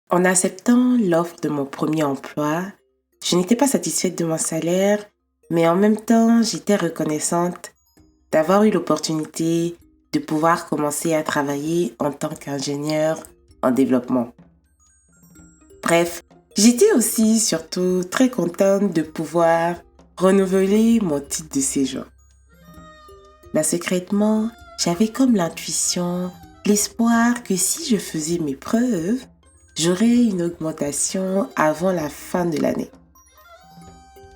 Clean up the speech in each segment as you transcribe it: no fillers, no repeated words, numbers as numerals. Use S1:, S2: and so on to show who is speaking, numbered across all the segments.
S1: En acceptant l'offre de mon premier emploi, je n'étais pas satisfaite de mon salaire, mais en même temps, j'étais reconnaissante d'avoir eu l'opportunité de pouvoir commencer à travailler en tant qu'ingénieur en développement. Bref, j'étais aussi surtout très contente de pouvoir renouveler mon titre de séjour. Mais secrètement, j'avais comme l'intuition, l'espoir que si je faisais mes preuves, j'aurais une augmentation avant la fin de l'année.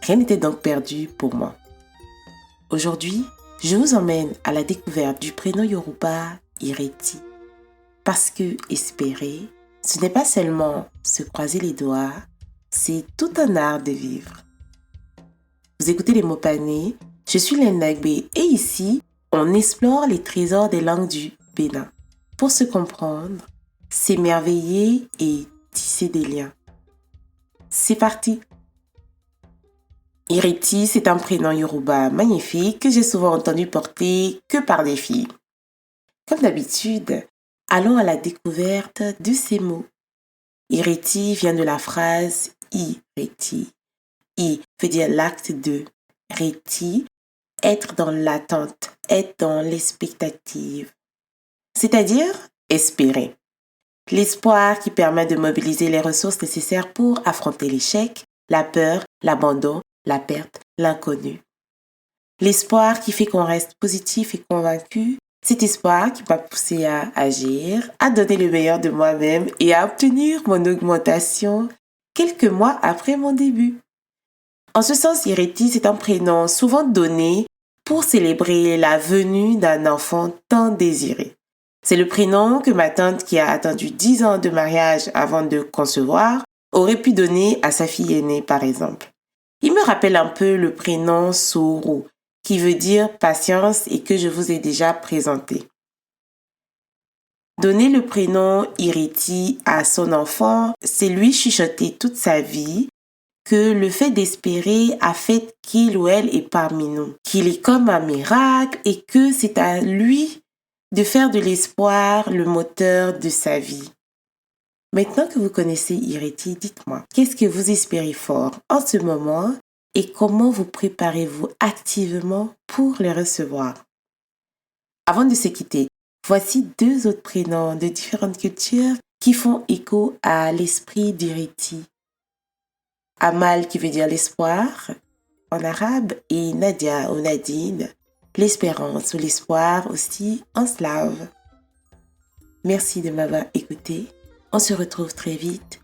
S1: Rien n'était donc perdu pour moi. Aujourd'hui, je vous emmène à la découverte du prénom Yoruba Ireti. Parce que espérer, ce n'est pas seulement se croiser les doigts, c'est tout un art de vivre. Vous écoutez les mots panés, je suis Lendagbe et ici, on explore les trésors des langues du Bénin pour se comprendre, s'émerveiller et tisser des liens. C'est parti! Ireti, c'est un prénom yoruba magnifique que j'ai souvent entendu porter que par des filles. Comme d'habitude, allons à la découverte de ces mots. Ireti vient de la phrase ireti. I veut dire l'acte de. Reti, être dans l'attente, être dans l'expectative. C'est-à-dire espérer. L'espoir qui permet de mobiliser les ressources nécessaires pour affronter l'échec, la peur, l'abandon, la perte, l'inconnu. L'espoir qui fait qu'on reste positif et convaincu, cet espoir qui m'a poussé à agir, à donner le meilleur de moi-même et à obtenir mon augmentation quelques mois après mon début. En ce sens, Ireti, c'est un prénom souvent donné pour célébrer la venue d'un enfant tant désiré. C'est le prénom que ma tante, qui a attendu 10 ans de mariage avant de concevoir, aurait pu donner à sa fille aînée, par exemple. Il me rappelle un peu le prénom Soro, qui veut dire patience et que je vous ai déjà présenté. Donner le prénom Ireti à son enfant, c'est lui chuchoter toute sa vie que le fait d'espérer a fait qu'il ou elle est parmi nous, qu'il est comme un miracle et que c'est à lui de faire de l'espoir le moteur de sa vie. Maintenant que vous connaissez Ireti, dites-moi, qu'est-ce que vous espérez fort en ce moment et comment vous préparez-vous activement pour les recevoir? Avant de se quitter, voici 2 autres prénoms de différentes cultures qui font écho à l'esprit d'Ireti. Amal qui veut dire l'espoir en arabe et Nadia ou Nadine, l'espérance ou l'espoir aussi en slave. Merci de m'avoir écouté. On se retrouve très vite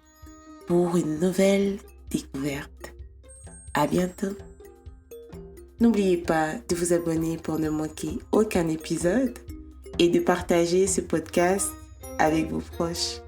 S1: pour une nouvelle découverte. À bientôt. N'oubliez pas de vous abonner pour ne manquer aucun épisode et de partager ce podcast avec vos proches.